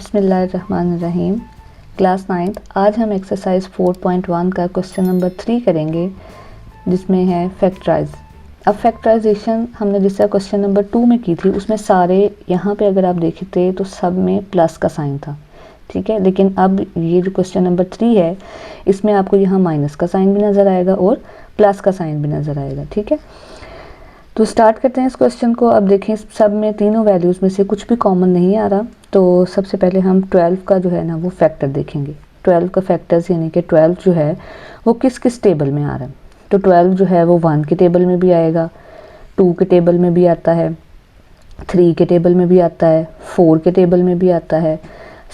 बिस्मिल्लाहिर्रहमानिर्रहीम। Class 9th। आज हम एक्सरसाइज 4.1 का क्वेश्चन नंबर 3 करेंगे, जिसमें है फैक्टराइज। अब फैक्टराइजेशन हमने जिस तरह क्वेश्चन नंबर 2 में की थी, उसमें सारे यहाँ पे अगर आप देखते तो सब में प्लस का साइन था, ठीक है। लेकिन अब ये जो क्वेश्चन नंबर 3 है, इसमें आपको यहाँ माइनस का साइन भी नज़र आएगा और प्लस का साइन भी नज़र आएगा, ठीक है। तो स्टार्ट करते हैं इस क्वेश्चन को। अब देखें, सब में तीनों वैल्यूज़ में से कुछ भी कॉमन नहीं आ रहा, तो सबसे पहले हम 12 का जो है ना वो फैक्टर देखेंगे। 12 का फैक्टर्स यानी कि 12 जो है वो किस किस टेबल में आ रहा है। तो 12 जो है वो 1 के टेबल में भी आएगा, 2 के टेबल में भी आता है, 3 के टेबल में भी आता है, 4 के टेबल में भी आता है,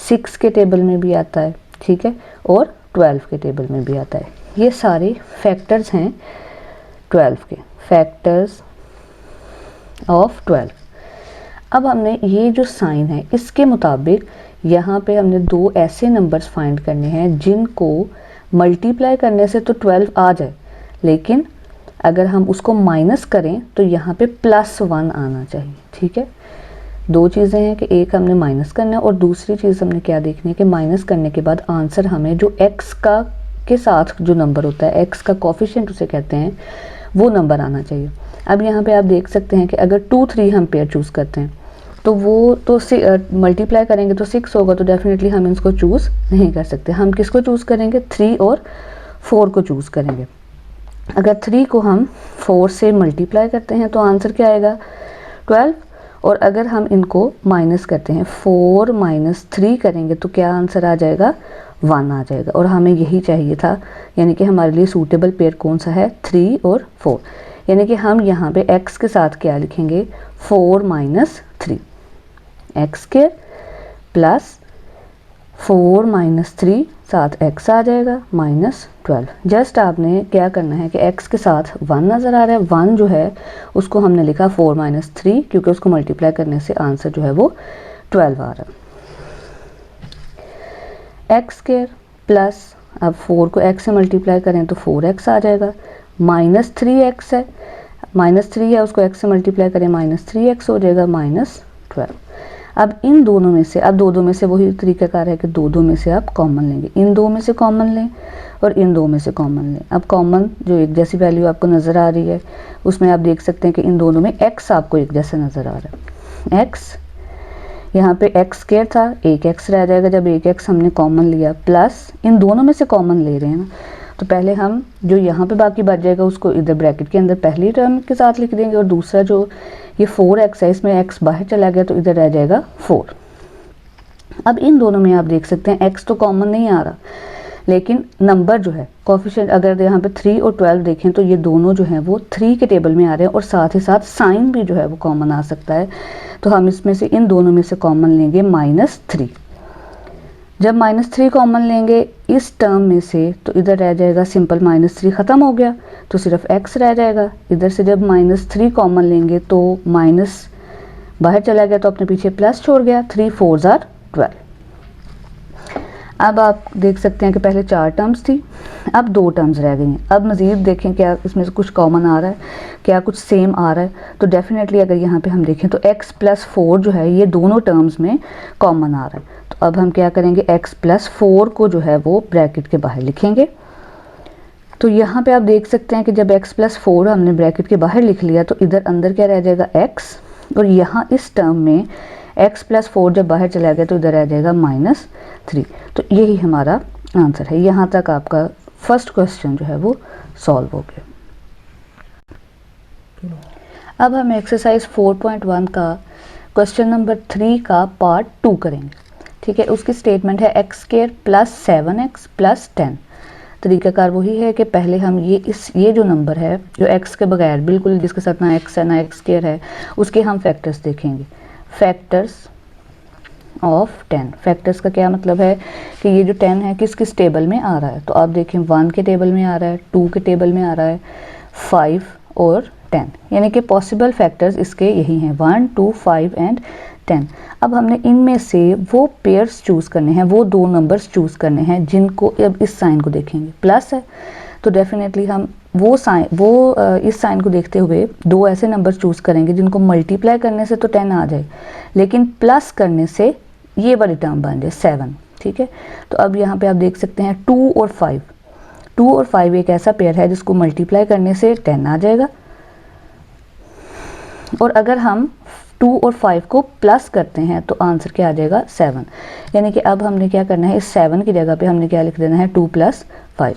6 के टेबल में भी आता है, ठीक है, और 12 के टेबल में भी आता है। ये सारे फैक्टर्स हैं 12 के, फैक्टर्स ऑफ 12। अब हमने ये जो साइन है इसके मुताबिक यहाँ पे हमने दो ऐसे नंबर्स फाइंड करने हैं जिनको मल्टीप्लाई करने से तो 12 आ जाए, लेकिन अगर हम उसको माइनस करें तो यहाँ पे +1 आना चाहिए, ठीक है। दो चीज़ें हैं कि एक हमने माइनस करना है और दूसरी चीज़ हमने क्या देखनी है कि माइनस करने के बाद आंसर हमें जो x का के साथ जो नंबर होता है, x का कोफिशिएंट उसे कहते हैं, वो नंबर आना चाहिए। अब यहाँ पे आप देख सकते हैं कि अगर 2, 3 हम पेयर चूज़ करते हैं तो वो तो मल्टीप्लाई करेंगे तो 6 होगा, तो डेफिनेटली हम इसको चूज़ नहीं कर सकते। हम किसको चूज़ करेंगे? 3 और 4 को चूज़ करेंगे। अगर 3 को हम 4 से मल्टीप्लाई करते हैं तो आंसर क्या आएगा? 12। और अगर हम इनको माइनस करते हैं, 4 - 3 करेंगे तो क्या आंसर आ जाएगा? 1 आ जाएगा। और हमें यही चाहिए था, यानी कि हमारे लिए सूटेबल पेयर कौन सा है? 3 और 4। यानी कि हम यहाँ पे x के साथ क्या लिखेंगे? 4 - 3, x स्क्वायर प्लस 4 - 3 साथ x आ जाएगा -12। जस्ट आपने क्या करना है कि x के साथ 1 नज़र आ रहा है, 1 जो है उसको हमने लिखा 4 - 3, क्योंकि उसको मल्टीप्लाई करने से आंसर जो है वो 12 आ रहा है। x स्क्वायर प्लस, अब 4 को x से मल्टीप्लाई करें तो 4x आ जाएगा, -3x है, -3 है, उसको x से मल्टीप्लाई करें -3x हो जाएगा -12। अब इन दोनों में से, अब दो में से वही तरीकाकार है कि दो में से आप कॉमन लेंगे, इन दो में से कॉमन लें और इन दो में से कॉमन लें। अब कॉमन जो एक जैसी वैल्यू आपको नज़र आ रही है उसमें आप देख सकते हैं कि इन दोनों में x आपको एक जैसा नज़र आ रहा है। x यहाँ पे x स्क्वायर था, एक x रह जाएगा जब एक x हमने कॉमन लिया, प्लस इन दोनों में से कॉमन ले रहे हैं ना, तो पहले हम जो यहाँ पे बाकी बच जाएगा उसको इधर ब्रैकेट के अंदर पहली टर्म के साथ लिख देंगे, और दूसरा जो ये 4x है इसमें x बाहर चला गया तो इधर रह जाएगा 4। अब इन दोनों में आप देख सकते हैं x तो कॉमन नहीं आ रहा, लेकिन नंबर जो है कोफिशिएंट, अगर यहाँ पे 3 और 12 देखें तो ये दोनों जो हैं वो 3 के टेबल में आ रहे हैं, और साथ ही साथ साइन भी जो है वो कॉमन आ सकता है। तो हम इसमें से इन दोनों में से कॉमन लेंगे -3। जब -3 कॉमन लेंगे इस टर्म में से तो इधर रह जाएगा सिंपल -3 ख़त्म हो गया तो सिर्फ x रह जाएगा। इधर से जब -3 कॉमन लेंगे तो माइनस बाहर चला गया तो अपने पीछे प्लस छोड़ गया, 3 × 4 = 12। अब आप देख सकते हैं कि पहले 4 टर्म्स थी, अब 2 टर्म्स रह गई हैं। अब मज़ीद देखें क्या इसमें से कुछ कॉमन आ रहा है, क्या कुछ सेम आ रहा है, तो डेफिनेटली अगर यहाँ पे हम देखें तो x + 4 जो है ये दोनों टर्म्स में कॉमन आ रहा है। तो अब हम क्या करेंगे, x + 4 को जो है वो ब्रैकेट के बाहर लिखेंगे। तो यहाँ पे आप देख सकते हैं कि जब x + 4 हमने ब्रैकेट के बाहर लिख लिया तो इधर अंदर क्या रह जाएगा? x, और यहाँ इस टर्म में x + 4 जब बाहर चला गया तो इधर रह जाएगा -3। तो यही हमारा आंसर है। यहाँ तक आपका फर्स्ट क्वेश्चन जो है वो सॉल्व हो गया। अब हम एक्सरसाइज 4.1 का क्वेश्चन नंबर 3 का पार्ट 2 करेंगे, ठीक है। उसकी स्टेटमेंट है x² + 7x + 10। तरीकाकार वही है कि पहले हम ये जो नंबर है जो x के बगैर बिल्कुल, जिसके साथ ना x है ना x² है, उसके हम फैक्टर्स देखेंगे। Factors of 10। फैक्टर्स का क्या मतलब है कि ये जो 10 है किस किस टेबल में आ रहा है, तो आप देखें 1 के टेबल में आ रहा है, 2 के टेबल में आ रहा है, 5 और 10, यानी कि पॉसिबल फैक्टर्स इसके यही हैं 1, 2, 5 एंड 10। अब हमने इनमें से वो पेयर्स चूज़ करने हैं, वो दो नंबर्स चूज़ करने हैं जिनको, अब इस साइन को देखेंगे प्लस है तो डेफिनेटली हम इस साइन को देखते हुए दो ऐसे नंबर चूज़ करेंगे जिनको मल्टीप्लाई करने से तो 10 आ जाए, लेकिन प्लस करने से ये वाली टर्म बन जाए 7, ठीक है। तो अब यहाँ पे आप देख सकते हैं 2 और 5, 2 और 5 एक ऐसा पेयर है जिसको मल्टीप्लाई करने से 10 आ जाएगा, और अगर हम 2 और 5 को प्लस करते हैं तो आंसर क्या आ जाएगा 7। यानी कि अब हमने क्या करना है, इस 7 की जगह पे हमने क्या लिख देना है 2 + 5,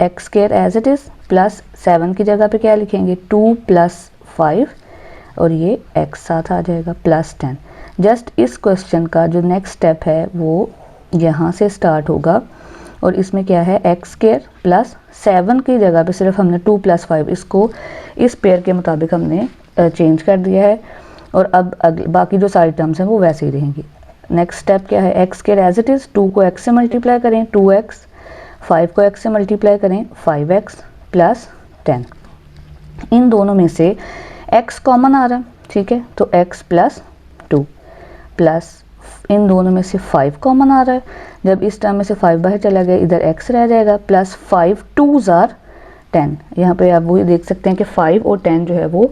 x square as it is, plus 7 की जगह पे क्या लिखेंगे 2 + 5, और ये एक्स साथ आ जाएगा प्लस 10। जस्ट इस क्वेश्चन का जो नेक्स्ट स्टेप है वो यहाँ से स्टार्ट होगा, और इसमें क्या है एक्स स्क्वायर प्लस 7 की जगह पे सिर्फ हमने 2 + 5 इसको इस पेयर के मुताबिक हमने चेंज कर दिया है, और अब बाकी जो सारी टर्म्स हैं वो वैसे ही रहेंगी। नेक्स्ट स्टेप क्या है, x square as it is, 2 को x से मल्टीप्लाई करें 2x, 5 को x से मल्टीप्लाई करें 5x प्लस 10। इन दोनों में से x कॉमन आ रहा है, ठीक है, तो x + 2 प्लस इन दोनों में से 5 कॉमन आ रहा है, जब इस टर्म में से 5 बाहर चला गया इधर x रह जाएगा, प्लस 5 2s are 10। यहाँ पे आप वही देख सकते हैं कि 5 और 10 जो है वो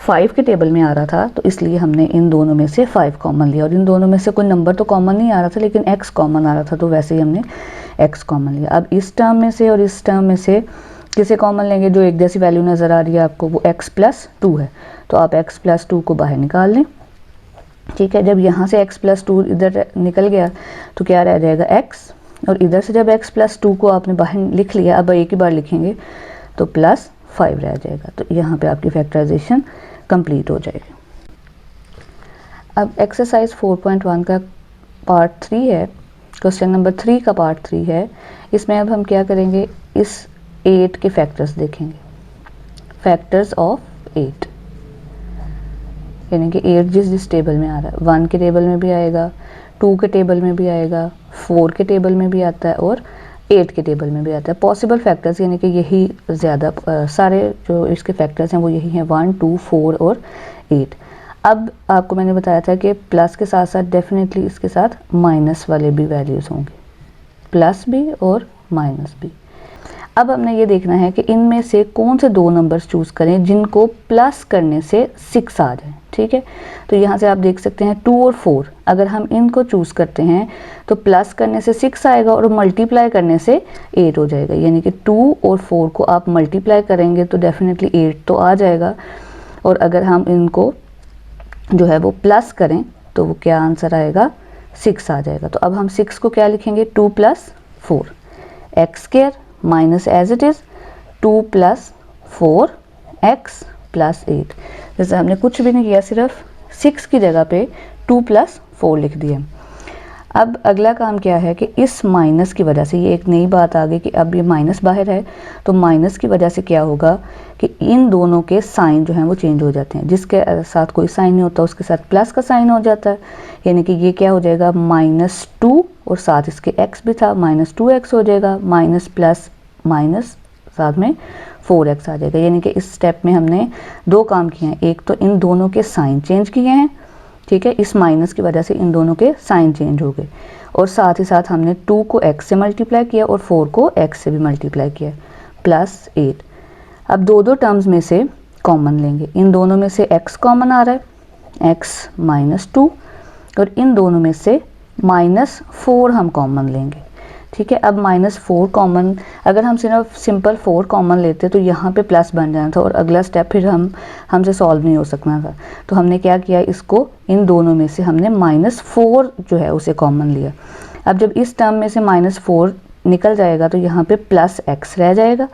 5 के टेबल में आ रहा था, तो इसलिए हमने इन दोनों में से 5 कॉमन लिया, और इन दोनों में से कोई नंबर तो कॉमन नहीं आ रहा था लेकिन x कॉमन आ रहा था, तो वैसे ही हमने x कॉमन लिया। अब इस टर्म में से और इस टर्म में से किसे कॉमन लेंगे, जो एक जैसी वैल्यू नज़र आ रही है आपको वो x + 2 है, तो आप x + 2 को बाहर निकाल लें, ठीक है। जब यहाँ से x + 2 इधर निकल गया तो क्या रह जाएगा x, और इधर से जब x + 2 को आपने बाहर लिख लिया, अब एक ही बार लिखेंगे तो +5 रह जाएगा, तो यहाँ पे आपकी फैक्टराइजेशन कंप्लीट हो जाएगी। अब एक्सरसाइज 4.1 का पार्ट 3 है, क्वेश्चन नंबर 3 का पार्ट 3 है। इसमें अब हम क्या करेंगे, इस 8 के फैक्टर्स देखेंगे, फैक्टर्स ऑफ 8, यानी कि 8 जिस टेबल में आ रहा है, 1 के टेबल में भी आएगा, 2 के टेबल में भी आएगा, 4 के टेबल में भी आता है और 8 के टेबल में भी आता है। पॉसिबल फैक्टर्स यानी कि यही ज़्यादा सारे जो इसके फैक्टर्स हैं वो यही हैं, 1, 2, 4 और 8। अब आपको मैंने बताया था कि प्लस के साथ साथ डेफिनेटली इसके साथ माइनस वाले भी वैल्यूज़ होंगे, प्लस भी और माइनस भी। अब हमने ये देखना है कि इनमें से कौन से दो नंबर्स चूज़ करें जिनको प्लस करने से 6 आ जाए, ठीक है। तो यहाँ से आप देख सकते हैं 2 और 4, अगर हम इनको चूज़ करते हैं तो प्लस करने से 6 आएगा और मल्टीप्लाई करने से 8 हो जाएगा, यानी कि 2 और 4 को आप मल्टीप्लाई करेंगे तो डेफिनेटली 8 तो आ जाएगा, और अगर हम इनको जो है वो प्लस करें तो वो क्या आंसर आएगा 6 आ जाएगा। तो अब हम 6 को क्या लिखेंगे 2 + 4, x square minus as it is 2 + 4x + 8। जैसे हमने कुछ भी नहीं किया, सिर्फ 6 की जगह पे 2 + 4 लिख दिया। अब अगला काम क्या है कि इस माइनस की वजह से ये एक नई बात आ गई कि अब ये माइनस बाहर है, तो माइनस की वजह से क्या होगा कि इन दोनों के साइन जो हैं वो चेंज हो जाते हैं। जिसके साथ कोई साइन नहीं होता उसके साथ प्लस का साइन हो जाता है, यानी कि ये क्या हो जाएगा -2 और साथ इसके x भी था -2x हो जाएगा, माइनस प्लस माइनस साथ में 4x आ जाएगा। यानी कि इस स्टेप में हमने दो काम किए हैं, एक तो इन दोनों के साइन चेंज किए हैं, ठीक है, इस माइनस की वजह से इन दोनों के साइन चेंज हो गए, और साथ ही साथ हमने 2 को x से मल्टीप्लाई किया और 4 को x से भी मल्टीप्लाई किया, +8। अब दो टर्म्स में से कॉमन लेंगे, इन दोनों में से x कॉमन आ रहा है, x - 2, और इन दोनों में से -4 हम कॉमन लेंगे, ठीक है। अब -4 कॉमन, अगर हम सिर्फ सिंपल 4 कॉमन लेते तो यहाँ पे प्लस बन जाना था और अगला स्टेप फिर हमसे सॉल्व नहीं हो सकना था। तो हमने क्या किया, इसको इन दोनों में से हमने -4 जो है उसे कॉमन लिया। अब जब इस टर्म में से -4 निकल जाएगा तो यहाँ पे +x रह जाएगा,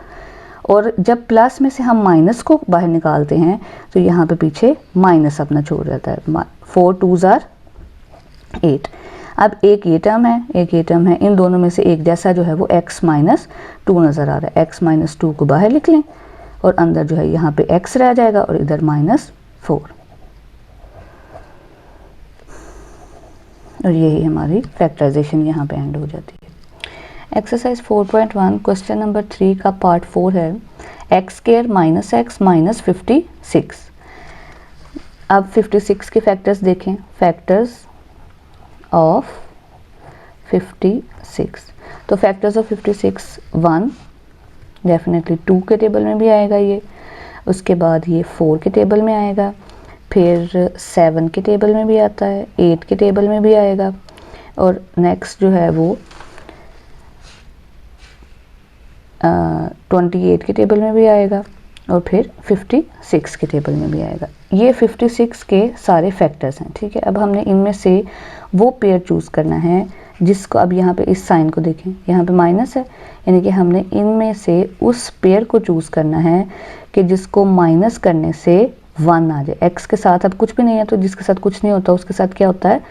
और जब प्लस में से हम माइनस को बाहर निकालते हैं तो यहाँ पे पीछे माइनस अपना छोड़ जाता है, 4 2s are 8। अब एक ये टर्म है, एक ये टर्म है, इन दोनों में से एक जैसा जो है वो x - 2 नज़र आ रहा है, x - 2 को बाहर लिख लें और अंदर जो है यहाँ पे x रह जाएगा और इधर -4, और यही हमारी फैक्टराइजेशन यहाँ पे एंड हो जाती है। एक्सरसाइज 4.1 क्वेश्चन नंबर 3 का पार्ट 4 है, x² - x - 56। अब 56 के फैक्टर्स देखें, फैक्टर्स ऑफ 56। तो फैक्टर्स ऑफ 56 1 डेफिनेटली 2 के टेबल में भी आएगा ये, उसके बाद ये 4 के टेबल में आएगा, फिर 7 के टेबल में भी आता है, 8 के टेबल में भी आएगा, और नेक्स्ट जो है वो 28 के टेबल में भी आएगा और फिर 56 के टेबल में भी आएगा। ये 56 के सारे फैक्टर्स हैं, ठीक है। अब हमने इनमें से वो पेयर चूज़ करना है जिसको, अब यहाँ पे इस साइन को देखें, यहाँ पे माइनस है, यानी कि हमने इनमें से उस पेयर को चूज़ करना है कि जिसको माइनस करने से 1 आ जाए। x के साथ अब कुछ भी नहीं है तो जिसके साथ कुछ नहीं होता उसके साथ क्या होता है,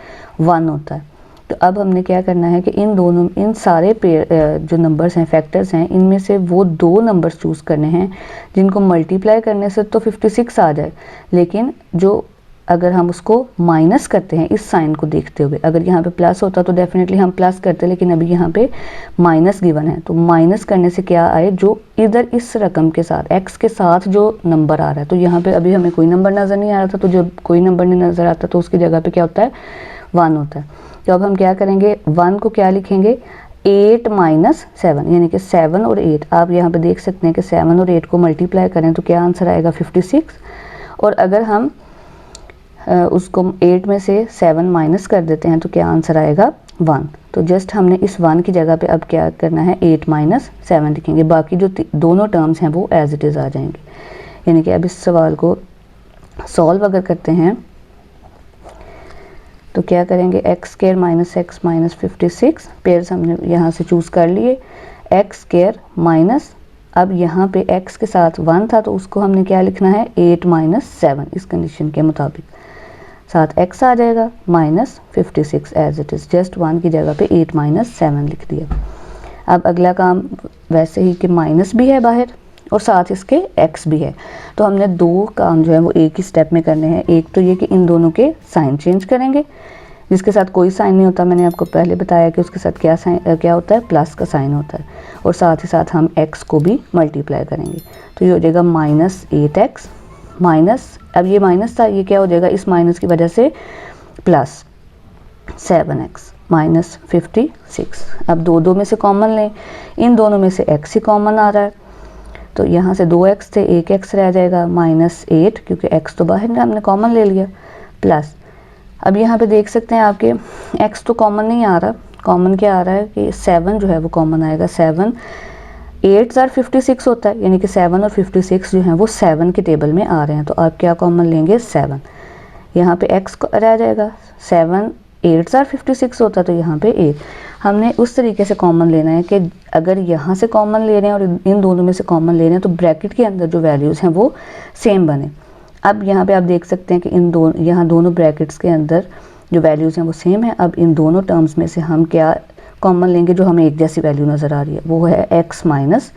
1 होता है। तो अब हमने क्या करना है कि इन सारे पेयर जो नंबर्स हैं, फैक्टर्स हैं, इनमें से वो 2 नंबर्स चूज़ करने हैं जिनको मल्टीप्लाई करने से तो 56 आ जाए, लेकिन जो अगर हम उसको माइनस करते हैं इस साइन को देखते हुए, अगर यहाँ पे प्लस होता तो डेफिनेटली हम प्लस करते, लेकिन अभी यहाँ पे माइनस गिवन है, तो माइनस करने से क्या आए, जो इधर इस रकम के साथ x के साथ जो नंबर आ रहा है, तो यहाँ पे अभी हमें कोई नंबर नज़र नहीं आ रहा था, तो जो कोई नंबर नहीं नज़र आता तो उसकी जगह पे क्या होता है, 1 होता है। तो अब हम क्या करेंगे, 1 को क्या लिखेंगे, 8 माइनस 7, यानी कि 7 और 8। आप यहाँ पे देख सकते हैं कि 7 और 8 को मल्टीप्लाई करें तो क्या आंसर आएगा, 56। और अगर हम उसको 8 में से 7 माइनस कर देते हैं तो क्या आंसर आएगा, 1। तो जस्ट हमने इस 1 की जगह पे अब क्या करना है, 8 माइनस 7 लिखेंगे, बाकी जो दोनों टर्म्स हैं वो एज इट इज़ आ जाएंगे। यानी कि अब इस सवाल को सॉल्व अगर करते हैं तो क्या करेंगे, x square minus x minus 56, pairs हमने यहाँ से चूज़ कर लिए, एक्स स्क्वायर माइनस, अब यहाँ पे x के साथ 1 था तो उसको हमने क्या लिखना है, 8 माइनस 7, इस कंडीशन के मुताबिक, साथ x आ जाएगा minus 56 as it is, just 1 की जगह पे 8 माइनस 7 लिख दिया। अब अगला काम वैसे ही कि माइनस भी है बाहर और साथ इसके x भी है, तो हमने 2 काम जो है वो एक ही स्टेप में करने हैं। एक तो ये कि इन दोनों के साइन चेंज करेंगे, जिसके साथ कोई साइन नहीं होता मैंने आपको पहले बताया कि उसके साथ क्या होता है, प्लस का साइन होता है, और साथ ही साथ हम x को भी मल्टीप्लाई करेंगे, तो ये हो जाएगा माइनस 8x माइनस, अब ये माइनस था, ये क्या हो जाएगा, इस माइनस की वजह से प्लस 7x माइनस 56। अब दो में से कॉमन लें, इन दोनों में से x ही कॉमन आ रहा है, तो यहाँ से 2x थे, 1x रह जाएगा माइनस 8, क्योंकि x तो बाहर है हमने कॉमन ले लिया, प्लस, अब यहाँ पे देख सकते हैं आपके x तो कॉमन नहीं आ रहा, कॉमन क्या आ रहा है कि 7 जो है वो कॉमन आएगा, 7 8 और 56 होता है, यानी कि 7 और 56 जो हैं वो 7 के टेबल में आ रहे हैं, तो आप क्या कॉमन लेंगे, 7, यहाँ पे x रह जाएगा, 7 8 और 56 होता है तो यहाँ पे 8। हमने उस तरीके से कॉमन लेना है कि अगर यहाँ से कॉमन ले रहे हैं और इन दोनों में से कॉमन ले रहे हैं तो ब्रैकेट के अंदर जो वैल्यूज़ हैं वो सेम बने। अब यहाँ पे आप देख सकते हैं कि यहाँ दोनों ब्रैकेट्स के अंदर जो वैल्यूज़ हैं वो सेम है। अब इन दोनों टर्म्स में से हम क्या कॉमन लेंगे, जो हमें एक जैसी वैल्यू नज़र आ रही है, वो है x माइनस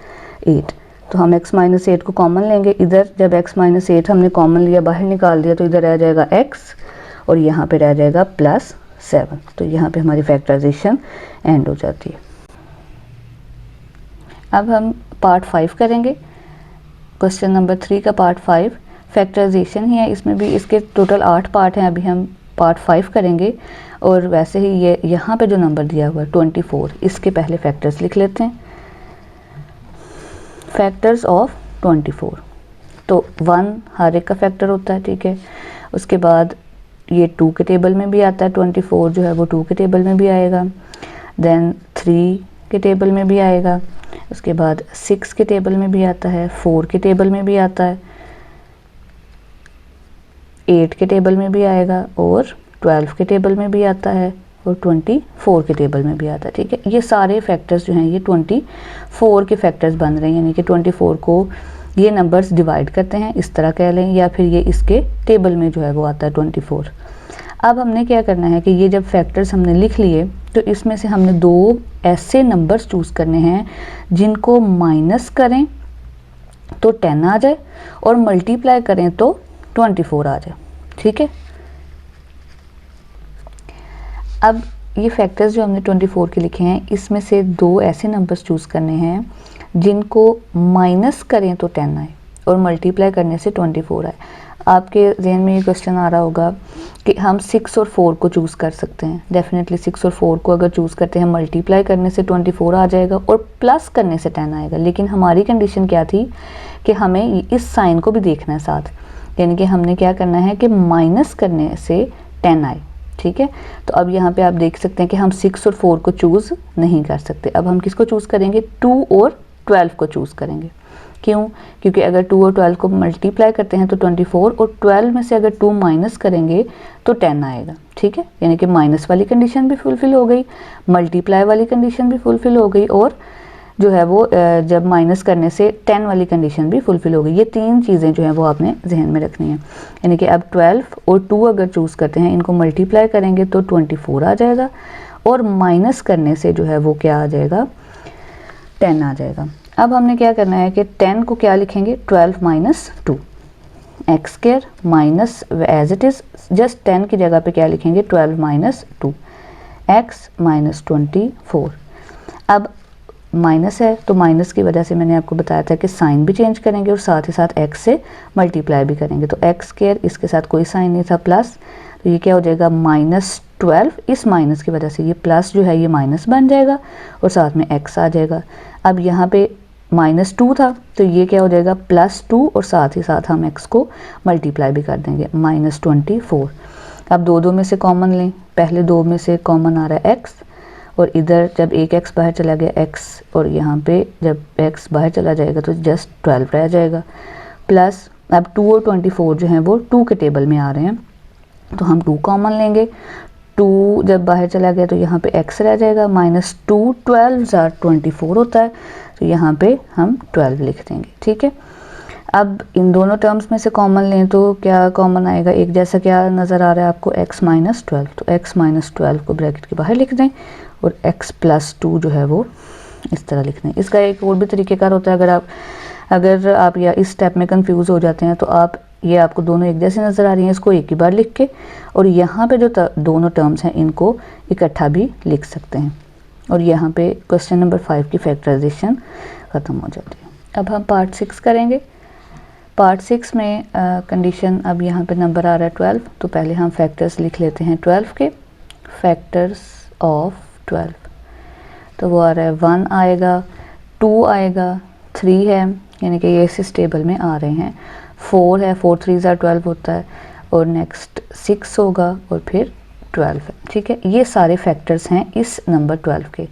8, तो हम x माइनस 8 को कॉमन लेंगे। इधर जब x माइनस 8 हमने कॉमन लिया, बाहर निकाल दिया, तो इधर रह जाएगा x और यहाँ पे रह जाएगा प्लस 7, तो यहाँ पे हमारी फैक्टराइजेशन एंड हो जाती है। अब हम पार्ट 5 करेंगे, क्वेश्चन नंबर 3 का पार्ट 5 फैक्टराइजेशन ही है, इसमें भी इसके टोटल 8 पार्ट हैं, अभी हम पार्ट 5 करेंगे। और वैसे ही ये यहाँ पे जो नंबर दिया हुआ है 24, इसके पहले फैक्टर्स लिख लेते हैं, फैक्टर्स ऑफ 24, तो 1 हर एक का फैक्टर होता है, ठीक है। उसके बाद ये 2 के टेबल में भी आता है, 24 जो है वो 2 के टेबल में भी आएगा, देन 3 के टेबल में भी आएगा, उसके बाद 6 के टेबल में भी आता है, 4 के टेबल में भी आता है, 8 के टेबल में भी आएगा, और 12 के टेबल में भी आता है, और 24 के टेबल में भी आता है, ठीक है। ये सारे फैक्टर्स जो हैं ये 24 के फैक्टर्स बन रहे हैं, यानी कि 24 को ये नंबर्स डिवाइड करते हैं, इस तरह कह लें, या फिर ये इसके टेबल में जो है वो आता है 24। अब हमने क्या करना है कि ये जब फैक्टर्स हमने लिख लिए तो इसमें से हमने 2 ऐसे नंबर्स चूज़ करने हैं जिनको माइनस करें तो 10 आ जाए और मल्टीप्लाई करें तो 24 आ जाए, ठीक है। अब ये फैक्टर्स जो हमने 24 के लिखे हैं, इसमें से 2 ऐसे नंबर्स चूज़ करने हैं जिनको माइनस करें तो 10 आए और मल्टीप्लाई करने से 24 आए। आपके जहन में ये क्वेश्चन आ रहा होगा कि हम 6 और 4 को चूज़ कर सकते हैं, डेफिनेटली 6 और 4 को अगर चूज़ करते हैं मल्टीप्लाई करने से 24 आ जाएगा और प्लस करने से 10 आएगा, लेकिन हमारी कंडीशन क्या थी कि हमें इस साइन को भी देखना है साथ, यानी कि हमने क्या करना है कि माइनस करने से 10 आए ठीक है। तो अब यहाँ पे आप देख सकते हैं कि हम 6 और 4 को चूज़ नहीं कर सकते। अब हम किसको चूज़ करेंगे, 2 और 12 को चूज़ करेंगे। क्यों, क्योंकि अगर 2 और 12 को मल्टीप्लाई करते हैं तो 24, और 12 में से अगर 2 माइनस करेंगे तो 10 आएगा। ठीक है, यानी कि माइनस वाली कंडीशन भी फुलफ़िल हो गई, मल्टीप्लाई वाली कंडीशन भी फुलफ़िल हो गई, और जो है वो जब माइनस करने से 10 वाली कंडीशन भी फुलफ़िल हो गई। ये 3 चीज़ें जो हैं वो आपने जहन में रखनी है। यानी कि अब 12 और 2 अगर चूज़ करते हैं, इनको मल्टीप्लाई करेंगे तो 24 आ जाएगा, और माइनस करने से जो है वो क्या आ जाएगा, 10 आ जाएगा। अब हमने क्या करना है कि 10 को क्या लिखेंगे, 12 minus 2 x square minus as it is just 10 की जगह पे क्या लिखेंगे, 12 माइनस 2 एक्स माइनस 24। अब माइनस है तो माइनस की वजह से मैंने आपको बताया था कि साइन भी चेंज करेंगे और साथ ही साथ एक्स से मल्टीप्लाई भी करेंगे। तो एक्स स्क्वायर, इसके साथ कोई साइन नहीं था, प्लस, तो ये क्या हो जाएगा माइनस 12। इस माइनस की वजह से ये प्लस जो है ये माइनस बन जाएगा और साथ में एक्स आ जाएगा। अब यहाँ पे माइनस 2 था तो ये क्या हो जाएगा प्लस 2, और साथ ही साथ हम एक्स को मल्टीप्लाई भी कर देंगे, माइनस 24। अब दो में से कॉमन लें, पहले 2 में से कॉमन आ रहा है एक्स, और इधर जब एक एक्स बाहर चला गया एक्स, और यहाँ पे जब एक्स बाहर चला जाएगा तो जस्ट 12 रह जाएगा, प्लस अब 2 और 24 जो हैं वो 2 के टेबल में आ रहे हैं तो हम 2 कॉमन लेंगे। 2 जब बाहर चला गया तो यहाँ पे x रह जाएगा, माइनस 2, 12 जार 24 होता है, तो यहाँ पे हम 12 लिख देंगे। ठीक है, अब इन दोनों टर्म्स में से कॉमन लें तो क्या कॉमन आएगा, एक जैसा क्या नज़र आ रहा है आपको, x माइनस 12, तो x माइनस 12 को ब्रैकेट के बाहर लिख दें और x प्लस 2 जो है वो इस तरह लिख दें। इसका एक और भी तरीक़ेकार होता है, अगर आप या इस स्टेप में कंफ्यूज हो जाते हैं तो आप ये आपको दोनों एक जैसी नज़र आ रही हैं, इसको एक ही बार लिख के और यहाँ पे जो दोनों टर्म्स हैं इनको इकट्ठा भी लिख सकते हैं, और यहाँ पे क्वेश्चन नंबर 5 की फैक्टराइजेशन ख़त्म हो जाती है। अब हम पार्ट 6 करेंगे। पार्ट 6 में कंडीशन, अब यहाँ पे नंबर आ रहा है 12, तो पहले हम फैक्टर्स लिख लेते हैं 12 के, फैक्टर्स ऑफ 12, तो वो आ रहा है 1 आएगा, 2 आएगा, 3 है, यानी कि ये इस टेबल में आ रहे हैं, 4 है, 4 3 12 होता है, और नेक्स्ट 6 होगा और फिर 12 है। ठीक है, ये सारे फैक्टर्स हैं इस नंबर 12 के।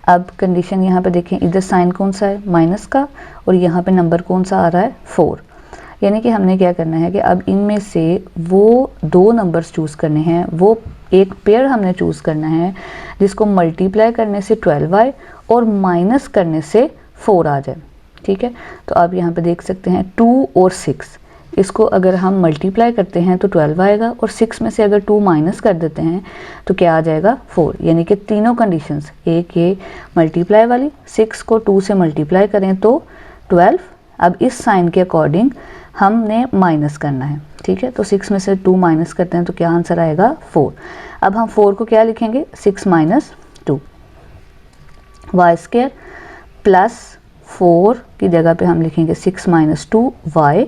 अब कंडीशन यहाँ पे देखें, इधर साइन कौन सा है, माइनस का, और यहाँ पे नंबर कौन सा आ रहा है, 4, यानी कि हमने क्या करना है कि अब इनमें से वो 2 नंबर्स चूज़ करने हैं, वो एक पेयर हमने चूज़ करना है जिसको मल्टीप्लाई करने से 12 आए और माइनस करने से 4 आ जाए। ठीक है, तो आप यहाँ पे देख सकते हैं 2 और 6, इसको अगर हम मल्टीप्लाई करते हैं तो 12 आएगा, और 6 में से अगर 2 माइनस कर देते हैं तो क्या आ जाएगा, 4, यानी कि तीनों कंडीशंस, एक ये मल्टीप्लाई वाली, 6 को 2 से मल्टीप्लाई करें तो 12, अब इस साइन के अकॉर्डिंग हमने माइनस करना है। ठीक है, तो 6 में से 2 माइनस करते हैं तो क्या आंसर आएगा, 4। अब हम 4 को क्या लिखेंगे, 6 माइनस 2 वाई स्क्वायर, प्लस 4 की जगह पे हम लिखेंगे 6 माइनस 2 वाई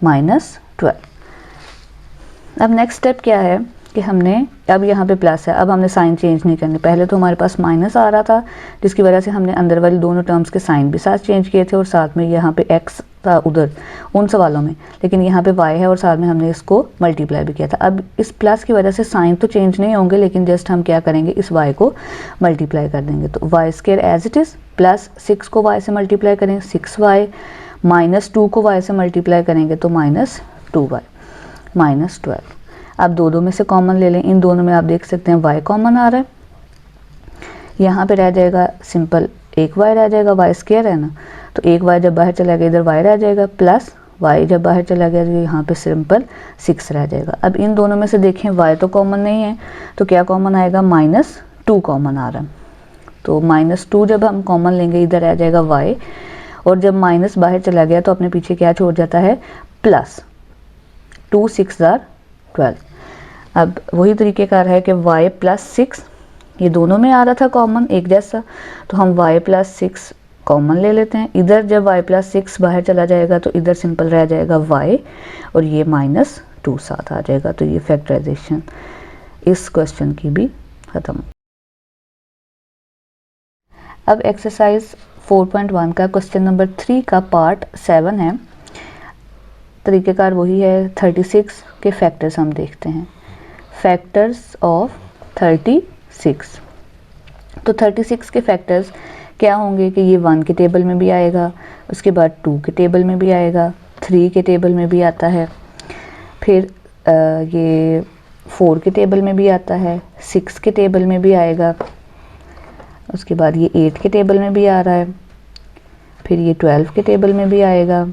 माइनस 12। अब नेक्स्ट स्टेप क्या है कि हमने, अब यहाँ पे प्लस है, अब हमने साइन चेंज नहीं करनी। पहले तो हमारे पास माइनस आ रहा था जिसकी वजह से हमने अंदर वाली दोनों टर्म्स के साइन भी साथ चेंज किए थे, और साथ में यहाँ पे x था उधर उन सवालों में, लेकिन यहाँ पे y है और साथ में हमने इसको मल्टीप्लाई भी किया था। अब इस प्लस की वजह से साइन तो चेंज नहीं होंगे, लेकिन जस्ट हम क्या करेंगे, इस y को मल्टीप्लाई कर देंगे, तो y square as it is, plus 6 को y से मल्टीप्लाई करें 6y, माइनस 2 को y से मल्टीप्लाई करेंगे तो माइनस 2y माइनस 12। अब दो में से कॉमन ले लें, इन दोनों में आप देख सकते हैं y कॉमन आ रहा है, यहाँ पे रह जाएगा सिंपल एक y रह जाएगा, y स्क्वायर है ना, तो एक y जब बाहर चला गया इधर y रह जाएगा, प्लस y जब बाहर चला गया तो यहाँ पे सिंपल 6 रह जाएगा। अब इन दोनों में से देखें y तो कॉमन नहीं है तो क्या कॉमन आएगा, माइनस 2 कॉमन आ रहा है, तो माइनस 2 जब हम कॉमन लेंगे इधर रह जाएगा y, और जब माइनस बाहर चला गया तो अपने पीछे क्या छोड़ जाता है, प्लस 2 6 12। अब वही तरीक़ेकार है कि y प्लस 6, ये दोनों में आ रहा था कॉमन एक जैसा, तो हम y प्लस 6 कॉमन ले लेते हैं। इधर जब y प्लस 6 बाहर चला जाएगा तो इधर सिंपल रह जाएगा y, और ये माइनस 2 साथ आ जाएगा, तो ये फैक्टराइजेशन इस क्वेश्चन की भी ख़त्म। अब एक्सरसाइज 4.1 का क्वेश्चन नंबर 3 का पार्ट 7 है। तरीक़ेकार वही है, 36 के फैक्टर्स हम देखते हैं। Factors of 36। तो 36 के फैक्टर्स क्या होंगे कि ये 1 के टेबल में भी आएगा, उसके बाद 2 के टेबल में भी आएगा, 3 के टेबल में भी आता है, फिर ये 4 के टेबल में भी आता है, 6 के टेबल में भी आएगा, उसके बाद ये 8 के टेबल में भी आ रहा है, फिर ये 12 के टेबल में भी आएगा,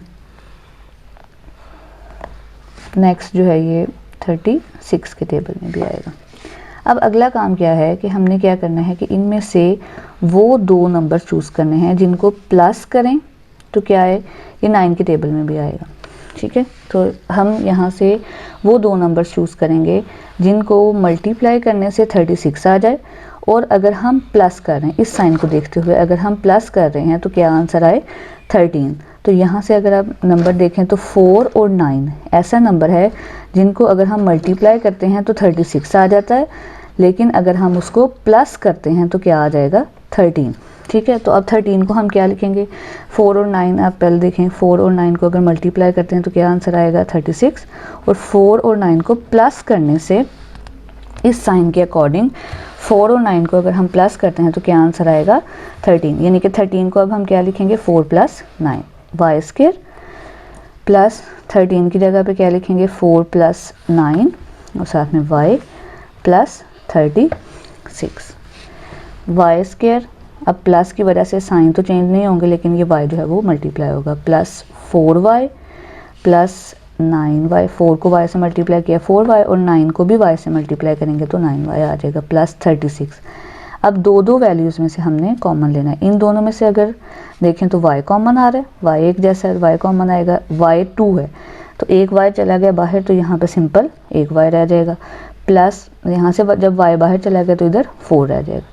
नेक्स्ट जो है ये 36 के टेबल में भी आएगा। अब अगला काम क्या है कि हमने क्या करना है कि इनमें से वो 2 नंबर चूज़ करने हैं जिनको प्लस करें तो क्या है, ये 9 के टेबल में भी आएगा। ठीक है, तो हम यहाँ से वो 2 नंबर चूज़ करेंगे जिनको मल्टीप्लाई करने से 36 आ जाए, और अगर हम प्लस कर रहे हैं इस साइन को देखते हुए, अगर हम प्लस कर रहे हैं तो क्या आंसर आए 13। तो यहाँ से अगर आप नंबर देखें तो 4 और 9 ऐसा नंबर है जिनको अगर हम मल्टीप्लाई करते हैं तो 36 आ जाता है, लेकिन अगर हम उसको प्लस करते हैं तो क्या आ जाएगा 13। ठीक है, तो अब 13 को हम क्या लिखेंगे, 4 और 9, आप पहले देखें 4 और 9 को अगर मल्टीप्लाई करते हैं तो क्या आंसर आएगा 36, और 4 और 9 को प्लस करने से इस साइन के अकॉर्डिंग 4 और 9 को अगर हम प्लस करते हैं तो क्या आंसर आएगा 13, यानी कि 13 को अब हम क्या लिखेंगे 4 + 9 वाई स्क्वायर, प्लस 13 की जगह पे क्या लिखेंगे 4 + 9 और साथ में y प्लस 36 वाई स्क्वायर। अब प्लस की वजह से साइन तो चेंज नहीं होंगे, लेकिन ये y जो है वो मल्टीप्लाई होगा, प्लस 4y प्लस 9y, 4 को y से मल्टीप्लाई किया 4y, और 9 को भी y से मल्टीप्लाई करेंगे तो 9y आ जाएगा, प्लस 36। अब दो वैल्यूज़ में से हमने कॉमन लेना है, इन दोनों में से अगर देखें तो y कॉमन आ रहा है, y एक जैसा है, y कॉमन आएगा, y 2 है तो एक y चला गया बाहर, तो यहाँ पे सिंपल एक y रह जाएगा, प्लस यहाँ से जब y बाहर चला गया तो इधर 4 रह जाएगा।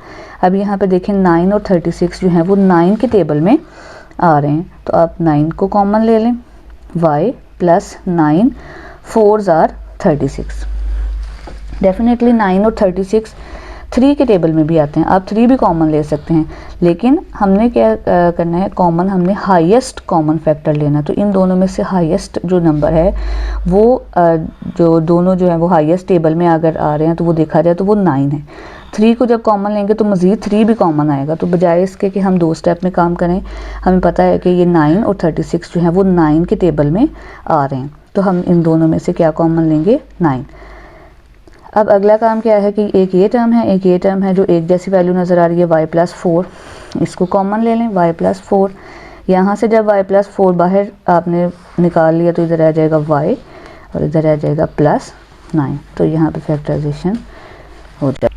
अब यहाँ पे देखें 9 और 36 जो हैं वो 9 के टेबल में आ रहे हैं, तो आप 9 को कॉमन ले लें, y plus 9 4s are 36। Definitely 9 और 36 3 के टेबल में भी आते हैं, आप 3 भी कॉमन ले सकते हैं, लेकिन हमने क्या करना है, कॉमन हमने हाईएस्ट कॉमन फैक्टर लेना। तो इन दोनों में से हाईएस्ट जो नंबर है वो जो दोनों जो है वो हाईएस्ट टेबल में अगर आ रहे हैं तो वो देखा जाए तो वो 9 है। 3 को जब कॉमन लेंगे तो मज़ीद 3 भी कॉमन आएगा, तो बजाय इसके कि हम 2 स्टेप में काम करें, हमें पता है कि ये 9 और 36 जो है वो 9 के टेबल में आ रहे हैं, तो हम इन दोनों में से क्या कॉमन लेंगे 9। अब अगला काम क्या है कि एक ये टर्म है, एक ये टर्म है जो एक जैसी वैल्यू नज़र आ रही है, y + 4, इसको कॉमन ले लें, y + 4। यहाँ से जब y + 4 बाहर आपने निकाल लिया तो इधर आ जाएगा y और इधर आ जाएगा +9, तो यहाँ पे फैक्टराइजेशन हो जाएगा।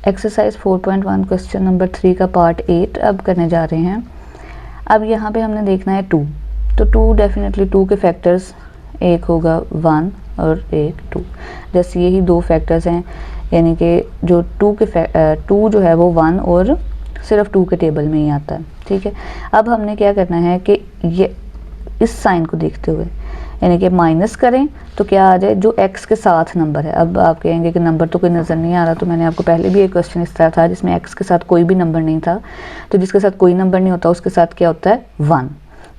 एक्सरसाइज 4.1 क्वेश्चन नंबर 3 का पार्ट 8 अब करने जा रहे हैं। अब यहाँ पे हमने देखना है 2, तो 2 डेफिनेटली 2 के फैक्टर्स एक होगा 1 और एक 2, जैसे यही 2 फैक्टर्स हैं, यानी कि जो 2 जो है वो 1 और सिर्फ 2 के टेबल में ही आता है। ठीक है, अब हमने क्या करना है कि ये इस साइन को देखते हुए यानी कि माइनस करें तो क्या आ जाए, जो x के साथ नंबर है। अब आप कहेंगे कि नंबर तो कोई नज़र नहीं आ रहा, तो मैंने आपको पहले भी एक क्वेश्चन इस तरह था जिसमें x के साथ कोई भी नंबर नहीं था, तो जिसके साथ कोई नंबर नहीं होता उसके साथ क्या होता है 1,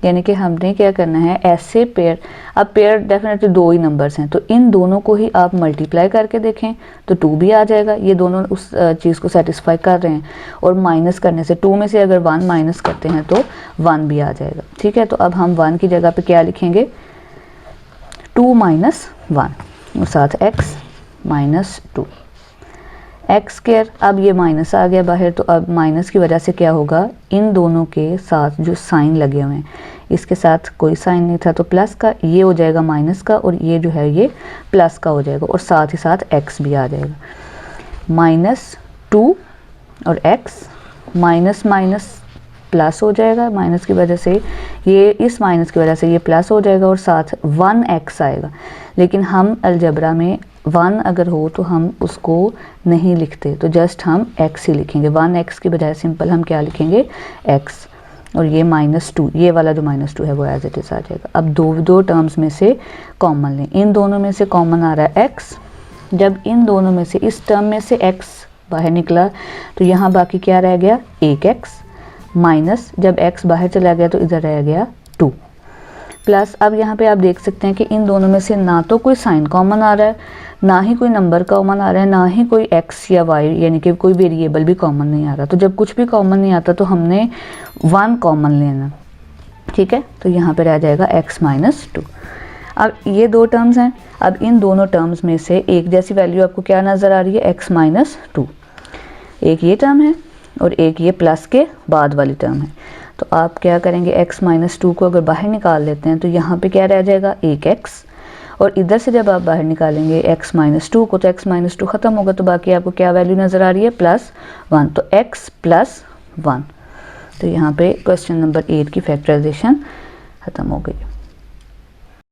यानी कि हमने क्या करना है ऐसे पेयर। अब पेयर डेफिनेटली 2 ही नंबर्स हैं, तो इन दोनों को ही आप मल्टीप्लाई करके देखें तो 2 भी आ जाएगा, ये दोनों उस चीज़ को सेटिस्फाई कर रहे हैं, और माइनस करने से 2 में से अगर 1 माइनस करते हैं तो 1 भी आ जाएगा। ठीक है, तो अब हम 1 की जगह पे क्या लिखेंगे 2 - 1 और साथ x - 2 एक्स स्क्वायर। अब ये माइनस आ गया बाहर, तो अब माइनस की वजह से क्या होगा, इन दोनों के साथ जो साइन लगे हुए हैं, इसके साथ कोई साइन नहीं था तो प्लस का, ये हो जाएगा माइनस का, और ये जो है ये प्लस का हो जाएगा, और साथ ही साथ x भी आ जाएगा, -2 और x माइनस माइनस प्लस हो जाएगा, माइनस की वजह से ये, इस माइनस की वजह से ये प्लस हो जाएगा, और साथ 1x आएगा। लेकिन हम अलजबरा में 1 अगर हो तो हम उसको नहीं लिखते, तो जस्ट हम x ही लिखेंगे, 1x की बजाय सिंपल हम क्या लिखेंगे x, और ये -2, ये वाला जो -2 है वो एज इट इज़ आ जाएगा। अब दो टर्म्स में से कॉमन लें, इन दोनों में से कॉमन आ रहा है x, जब इन दोनों में से इस टर्म में से x बाहर निकला तो यहाँ बाकी क्या रह गया, एक x, माइनस जब x बाहर चला गया तो इधर रह गया 2, प्लस अब यहाँ पे आप देख सकते हैं कि इन दोनों में से ना तो कोई साइन कॉमन आ रहा है, ना ही कोई नंबर कॉमन आ रहा है, ना ही कोई एक्स या वाई यानी कि कोई वेरिएबल भी कॉमन नहीं आ रहा। तो जब कुछ भी कॉमन नहीं आता तो हमने 1 कॉमन लेना, ठीक है। तो यहाँ पे रह जाएगा x माइनस 2। अब ये दो टर्म्स हैं, अब इन दोनों टर्म्स में से एक जैसी वैल्यू आपको क्या नज़र आ रही है, x माइनस 2। एक ये टर्म है और एक ये प्लस के बाद वाली टर्म है। तो आप क्या करेंगे, x माइनस 2 को अगर बाहर निकाल लेते हैं तो यहाँ पे क्या रह जाएगा, एक x, और इधर से जब आप बाहर निकालेंगे x माइनस 2 को तो x माइनस 2 ख़त्म होगा, तो बाकी आपको क्या वैल्यू नज़र आ रही है, +1। तो x + 1। तो यहाँ पे क्वेश्चन नंबर 8 की फैक्टराइजेशन ख़त्म हो गई।